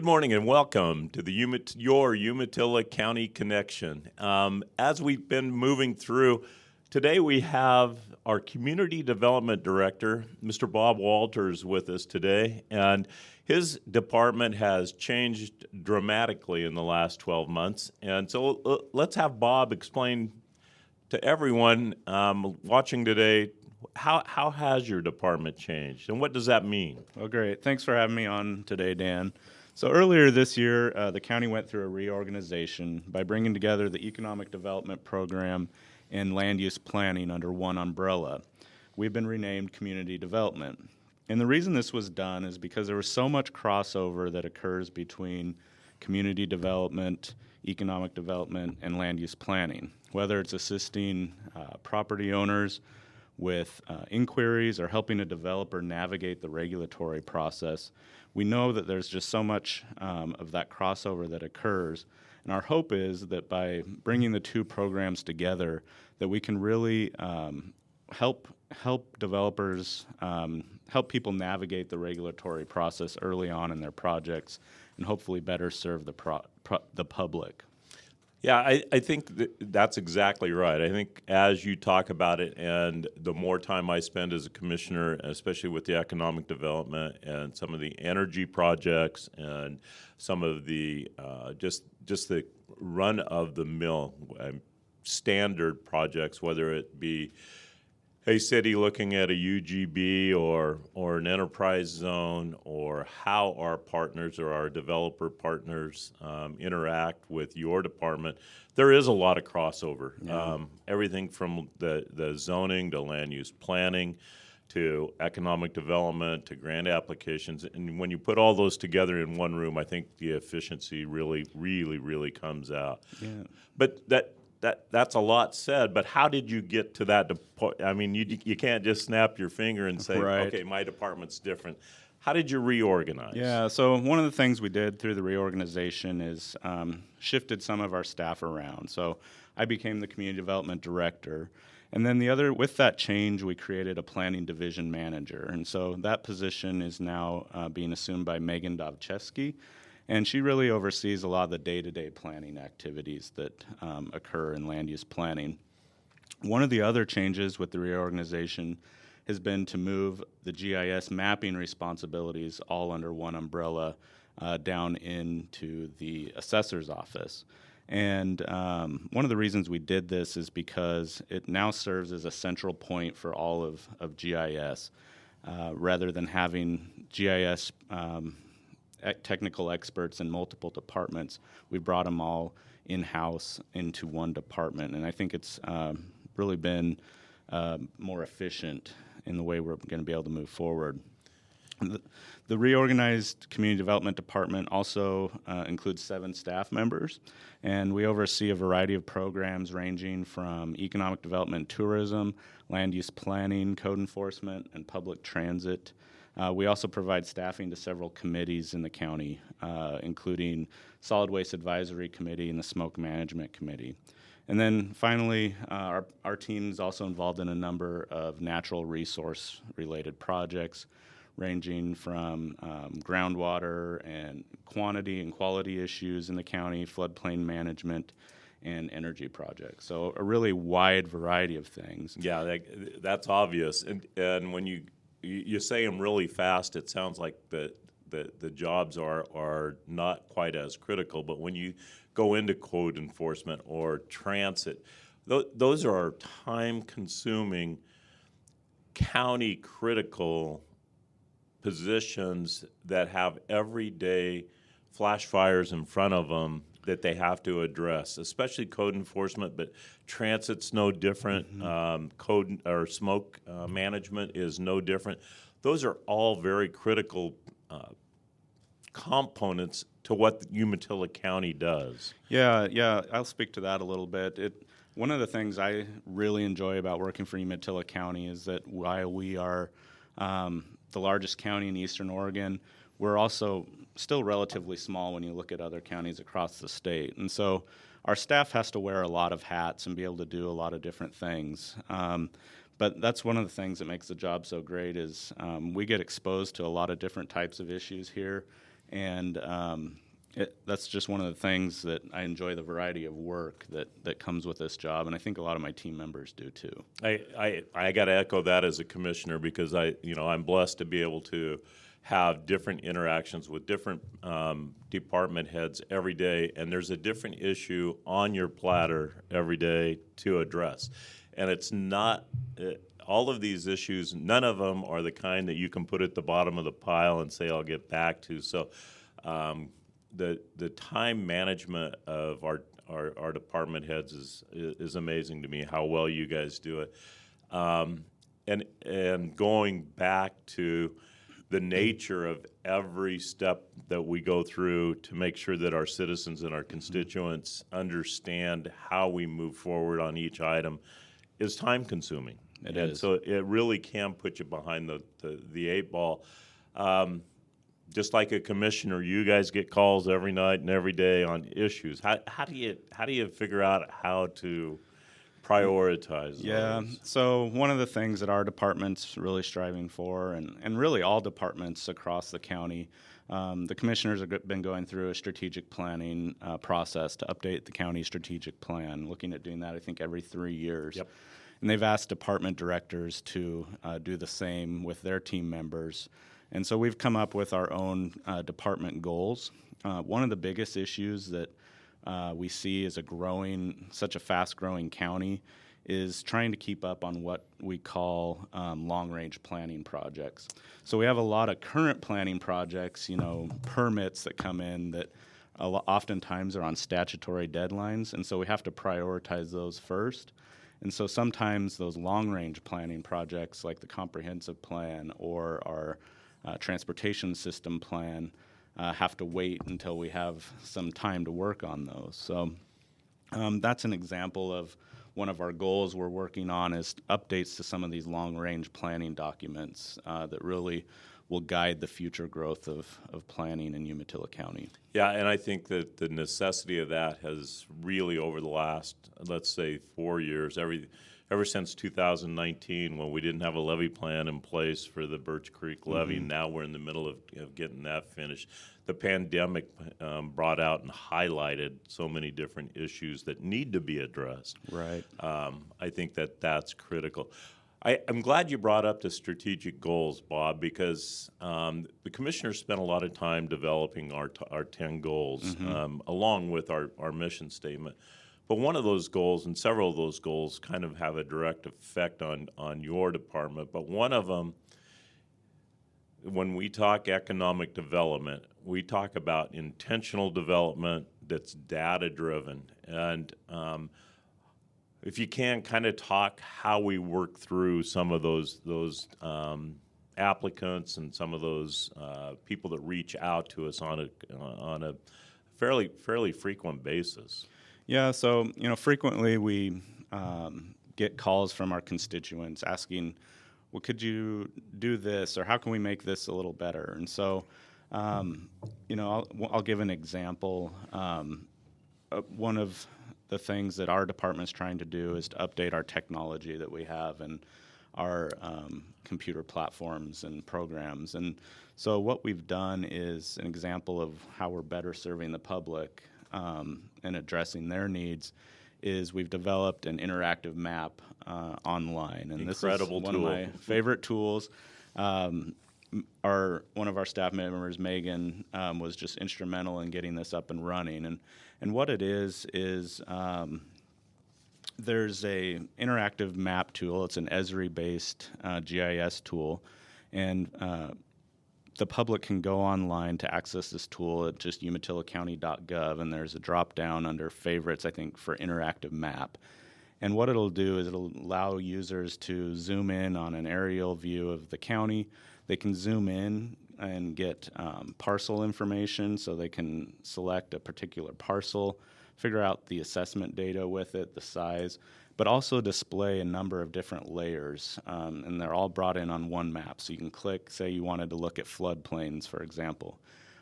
Good morning and welcome to the your Umatilla County Connection. As we've been moving through, today we have our Community Development Director, Mr. Bob Waldher, is with us today, and his department has changed dramatically in the last 12 months. And so let's have Bob explain to everyone watching today, how has your department changed and what does that mean? Well, great. Thanks for having me on today, Dan. So earlier this year, the county went through a reorganization by bringing together the Economic Development Program and Land Use Planning under one umbrella. We've been renamed Community Development. And the reason this was done is because there was so much crossover that occurs between community development, economic development, and land use planning, whether it's assisting property owners with inquiries or helping a developer navigate the regulatory process. We know that there's just so much of that crossover that occurs, and our hope is that by bringing the two programs together, that we can really help developers, help people navigate the regulatory process early on in their projects, and hopefully better serve the public. Yeah, I think that's exactly right. I think as you talk about it, and the more time I spend as a commissioner, especially with the economic development and some of the energy projects and some of the just the run-of-the-mill standard projects, whether it be a city looking at a UGB or an enterprise zone, or how our partners or our developer partners interact with your department, there is a lot of crossover. Yeah. Everything from the zoning to land use planning to economic development to grant applications. And when you put all those together in one room, I think the efficiency really comes out. Yeah. But that's a lot said, but how did you get to that? I mean, you can't just snap your finger and say, Right. okay, my department's different. How did you reorganize? Yeah, so one of the things we did through the reorganization is shifted some of our staff around. So I became the community development director. And then with that change, we created a planning division manager. And so that position is now being assumed by Megan Dovchevsky. And she really oversees a lot of the day-to-day planning activities that occur in land use planning. One of the other changes with the reorganization has been to move the GIS mapping responsibilities all under one umbrella down into the assessor's office. And one of the reasons we did this is because it now serves as a central point for all of GIS, rather than having GIS technical experts in multiple departments. We brought them all in-house into one department, and I think it's really been more efficient in the way we're going to be able to move forward. The reorganized community development department also includes 7 staff members, and we oversee a variety of programs ranging from economic development and tourism, land use planning, code enforcement, and public transit. We also provide staffing to several committees in the county, including Solid Waste Advisory Committee and the Smoke Management Committee. And then finally, our team is also involved in a number of natural resource-related projects, ranging from groundwater and quantity and quality issues in the county, floodplain management, and energy projects. So a really wide variety of things. Yeah, that's obvious. And when you say them really fast, it sounds like the jobs are not quite as critical. But when you go into code enforcement or transit, those are time-consuming, county-critical positions that have everyday flash fires in front of them that they have to address, especially code enforcement, but transit's no different. Mm-hmm. Code or smoke management is no different. Those are all very critical components to what Umatilla County does. Yeah, I'll speak to that a little bit. One of the things I really enjoy about working for Umatilla County is that while we are the largest county in Eastern Oregon, we're also still relatively small when you look at other counties across the state. And so our staff has to wear a lot of hats and be able to do a lot of different things. But that's one of the things that makes the job so great is we get exposed to a lot of different types of issues here. And that's just one of the things that I enjoy, the variety of work that comes with this job, and I think a lot of my team members do too. I got to echo that as a commissioner because I'm blessed to be able to have different interactions with different department heads every day, and there's a different issue on your platter every day to address. And it's not all of these issues, none of them are the kind that you can put at the bottom of the pile and say, I'll get back to. So the time management of our department heads is amazing to me, how well you guys do it. And going back to the nature of every step that we go through to make sure that our citizens and our constituents understand how we move forward on each item is time consuming. It and is. So it really can put you behind the eight ball. Just like a commissioner, you guys get calls every night and every day on issues. How do you figure out how to prioritize Yeah, those? so one of the things that our department's really striving for, and really all departments across the county, the commissioners have been going through a strategic planning process to update the county strategic plan, looking at doing that, I think, every 3 years. Yep. And they've asked department directors to do the same with their team members. And so we've come up with our own department goals. One of the biggest issues that we see as such a fast-growing county is trying to keep up on what we call long-range planning projects. So we have a lot of current planning projects, permits that come in that oftentimes are on statutory deadlines, and so we have to prioritize those first. And so sometimes those long-range planning projects like the comprehensive plan or our transportation system plan have to wait until we have some time to work on those. So that's an example of one of our goals we're working on is updates to some of these long-range planning documents that really will guide the future growth of planning in Umatilla County. Yeah, and I think that the necessity of that has really, over the last, let's say, 4 years, ever since 2019, when we didn't have a levee plan in place for the Birch Creek levee, now we're in the middle of getting that finished. The pandemic brought out and highlighted so many different issues that need to be addressed. Right. I think that's critical. I'm glad you brought up the strategic goals, Bob, because the commissioners spent a lot of time developing our 10 goals, along with our mission statement. But one of those goals, and several of those goals, kind of have a direct effect on your department. But one of them, when we talk economic development, we talk about intentional development that's data-driven. And if you can kind of talk how we work through some of those applicants and some of those people that reach out to us on a fairly frequent basis. Yeah, so frequently we get calls from our constituents asking, well, could you do this, or how can we make this a little better? And so, I'll give an example. One of the things that our department's trying to do is to update our technology that we have and our computer platforms and programs. And so what we've done is an example of how we're better serving the public and addressing their needs is we've developed an interactive map online. And Incredible this is one of my favorite tools. One of our staff members, Megan, was just instrumental in getting this up and running. And what it is there's a interactive map tool. It's an Esri-based GIS tool, and the public can go online to access this tool at just umatillacounty.gov, and there's a drop-down under favorites, I think, for interactive map. And what it'll do is it'll allow users to zoom in on an aerial view of the county. They can zoom in and get parcel information, so they can select a particular parcel, figure out the assessment data with it, the size, but also display a number of different layers, and they're all brought in on one map. So you can click, say you wanted to look at floodplains, for example,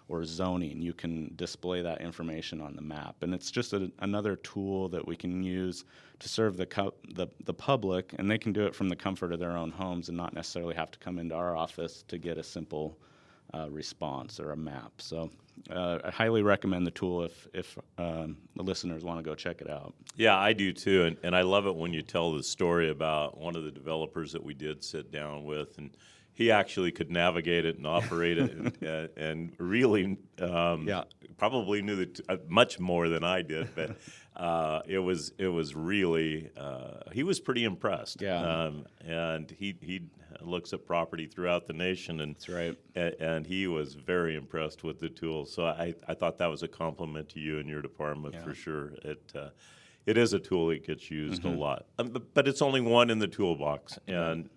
or zoning. You can display that information on the map, and it's just another tool that we can use to serve the public, and they can do it from the comfort of their own homes and not necessarily have to come into our office to get a simple response or a map. So I highly recommend the tool if the listeners want to go check it out. Yeah, I do too, and I love it when you tell the story about one of the developers that we did sit down with, and he actually could navigate it and operate it, and really probably knew much more than I did, but it was really he was pretty impressed. Yeah. And he looks at property throughout the nation, and That's right. and he was very impressed with the tool. So I thought that was a compliment to you and your department for sure. It is a tool that gets used a lot, but it's only one in the toolbox, and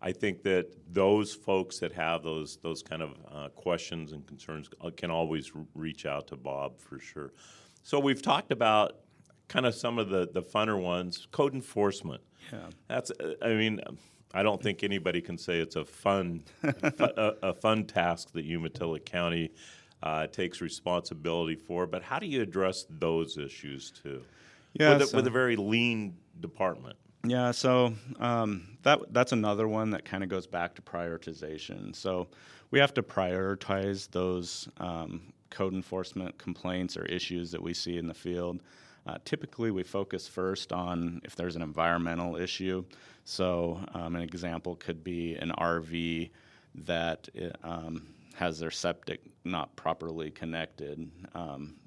I think that those folks that have those kind of questions and concerns can always reach out to Bob for sure. So we've talked about kind of some of the funner ones, code enforcement. Yeah. That's I mean, I don't think anybody can say it's a fun a fun task that Umatilla County takes responsibility for. But how do you address those issues too? Yeah, with a very lean department. Yeah, so that's another one that kind of goes back to prioritization. So we have to prioritize those code enforcement complaints or issues that we see in the field. Typically, we focus first on if there's an environmental issue. So an example could be an RV that has their septic not properly connected.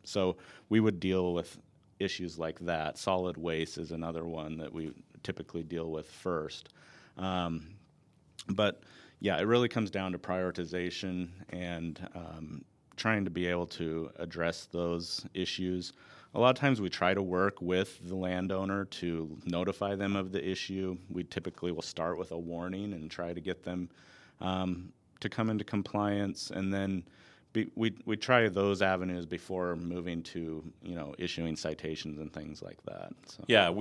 So we would deal with issues like that. Solid waste is another one that we typically deal with first. But yeah, it really comes down to prioritization and trying to be able to address those issues. A lot of times we try to work with the landowner to notify them of the issue. We typically will start with a warning and try to get them to come into compliance, and then we try those avenues before moving to issuing citations and things like that. So. Yeah,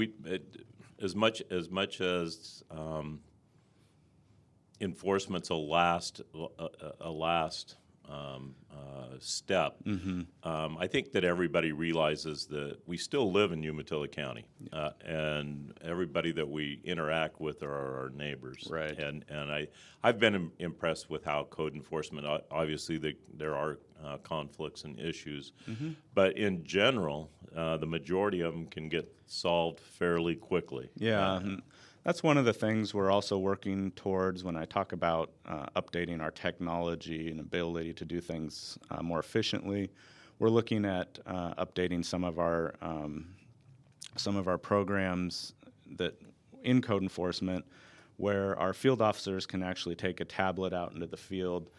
as much as enforcement's a last step. Mm-hmm. I think that everybody realizes that we still live in Umatilla County, and everybody that we interact with are our neighbors. Right. And I've been impressed with how code enforcement. Obviously, there are conflicts and issues, but in general, the majority of them can get solved fairly quickly. Yeah. That's one of the things we're also working towards when I talk about updating our technology and ability to do things more efficiently. We're looking at updating some of our programs that in code enforcement, where our field officers can actually take a tablet out into the field,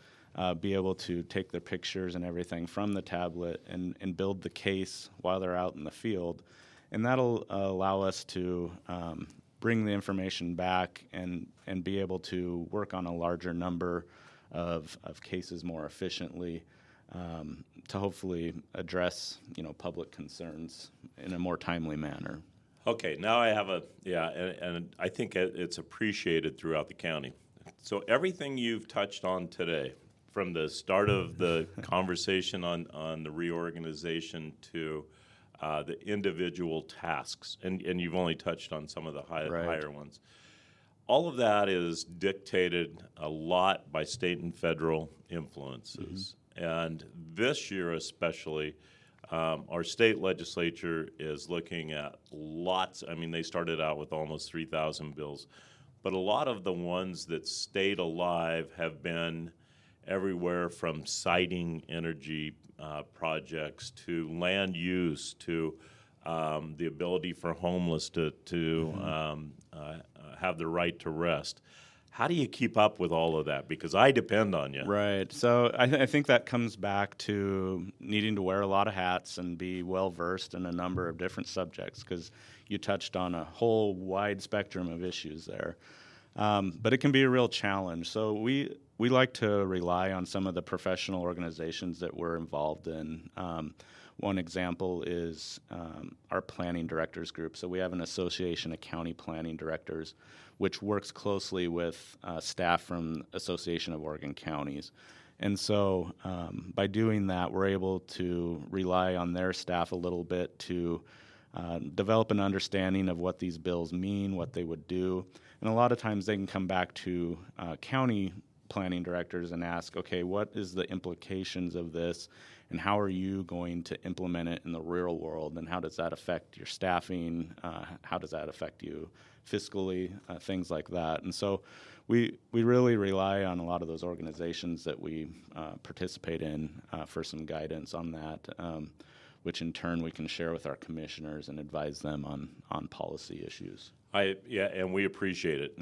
be able to take their pictures and everything from the tablet and build the case while they're out in the field, and that'll allow us to bring the information back and be able to work on a larger number of cases more efficiently to hopefully address public concerns in a more timely manner. Okay, now I have and I think it's appreciated throughout the county. So everything you've touched on today, from the start of the conversation on the reorganization to the individual tasks, and you've only touched on some of the higher ones. All of that is dictated a lot by state and federal influences. And this year especially, our state legislature is looking at lots. I mean, they started out with almost 3,000 bills, but a lot of the ones that stayed alive have been everywhere from siting energy projects to land use to the ability for homeless to have the right to rest. How do you keep up with all of that? Because I depend on you. Right. So I think that comes back to needing to wear a lot of hats and be well-versed in a number of different subjects, because you touched on a whole wide spectrum of issues there. But it can be a real challenge. So we like to rely on some of the professional organizations that we're involved in. One example is our planning directors group. So we have an association of county planning directors, which works closely with staff from Association of Oregon Counties. And so by doing that, we're able to rely on their staff a little bit to develop an understanding of what these bills mean, what they would do. And a lot of times they can come back to county planning directors and ask, okay, what is the implications of this, and how are you going to implement it in the real world, and how does that affect your staffing? How does that affect you fiscally? Things like that. And so we really rely on a lot of those organizations that we participate in for some guidance on that, which in turn we can share with our commissioners and advise them on policy issues. Yeah, and we appreciate it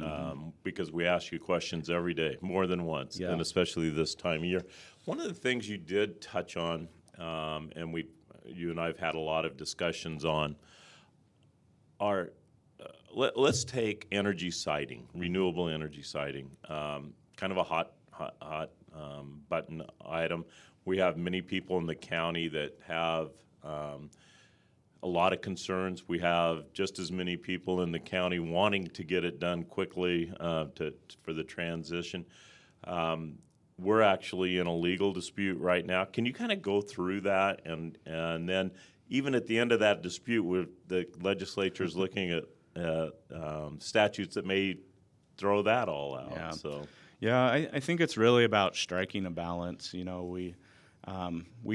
because we ask you questions every day, more than once, Yeah. and especially this time of year. One of the things you did touch on, and you and I have had a lot of discussions on, are let's take energy siting, renewable energy siting, kind of a hot button item. We have many people in the county that have a lot of concerns. We have just as many people in the county wanting to get it done quickly for the transition. We're actually in a legal dispute right now. Can you kind of go through that, and then even at the end of that dispute, the legislature is looking at statutes that may throw that all out. Yeah. So. Yeah, I think it's really about striking a balance. You know, we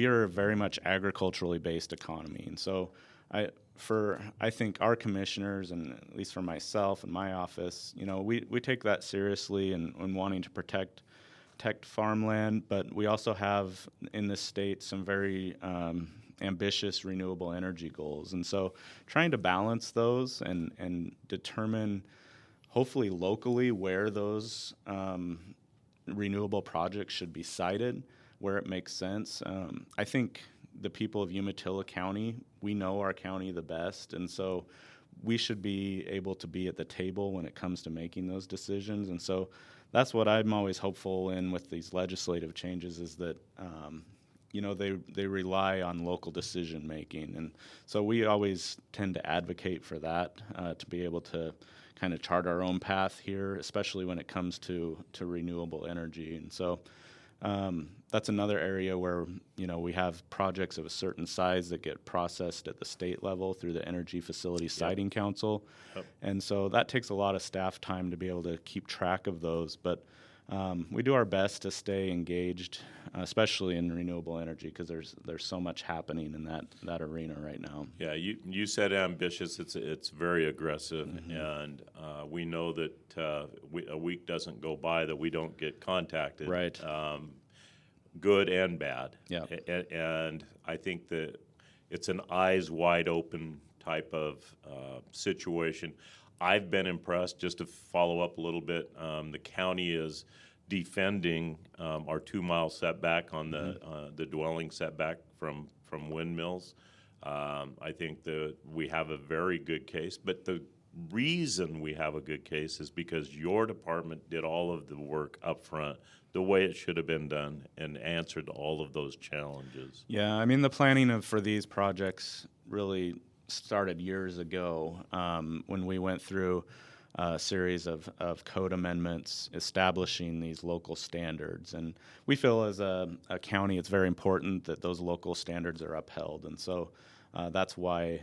are a very much agriculturally based economy, and so I think our commissioners, and at least for myself and my office, you know, we take that seriously and wanting to protect farmland, but we also have in this state some very ambitious renewable energy goals, and so trying to balance those and determine, hopefully locally, where those renewable projects should be sited, where it makes sense. I think the people of Umatilla County, we know our county the best, and so we should be able to be at the table when it comes to making those decisions. And so that's what I'm always hopeful in with these legislative changes, is that you know, they rely on local decision making, and so we always tend to advocate for that, to be able to kind of chart our own path here, especially when it comes to renewable energy. And so that's another area where, you know, we have projects of a certain size that get processed at the state level through the Energy Facility Siting Council. Yep. And so that takes a lot of staff time to be able to keep track of those. But we do our best to stay engaged, especially in renewable energy, because there's so much happening in that arena right now. Yeah, you said ambitious. It's very aggressive, and we know that a week doesn't go by that we don't get contacted. Right. Good and bad. Yeah. And I think that it's an eyes wide open type of situation. I've been impressed, just to follow up a little bit, the county is defending our 2-mile setback on the dwelling setback from windmills. I think that we have a very good case, but the reason we have a good case is because your department did all of the work up front the way it should have been done and answered all of those challenges. Yeah, I mean, the planning for these projects really started years ago, when we went through a series of code amendments establishing these local standards. And we feel as a county it's very important that those local standards are upheld. And so that's why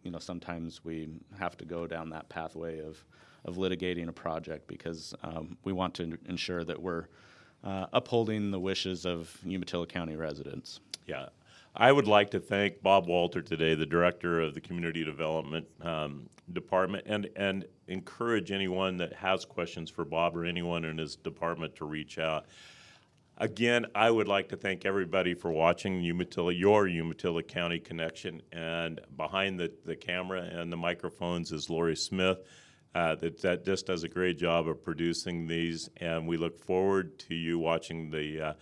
you know, sometimes we have to go down that pathway of litigating a project, because we want to ensure that we're upholding the wishes of Umatilla County residents. Yeah. I would like to thank Bob Waldher today, the Director of the Community Development Department, and encourage anyone that has questions for Bob or anyone in his department to reach out. Again, I would like to thank everybody for watching your Umatilla County Connection, and behind the camera and the microphones is Lori Smith. That just does a great job of producing these, and we look forward to you watching the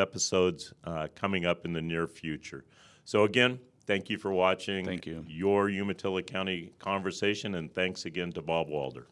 episodes coming up in the near future. So again, thank you for watching. Thank you. Your Umatilla County Conversation, and thanks again to Bob Waldher.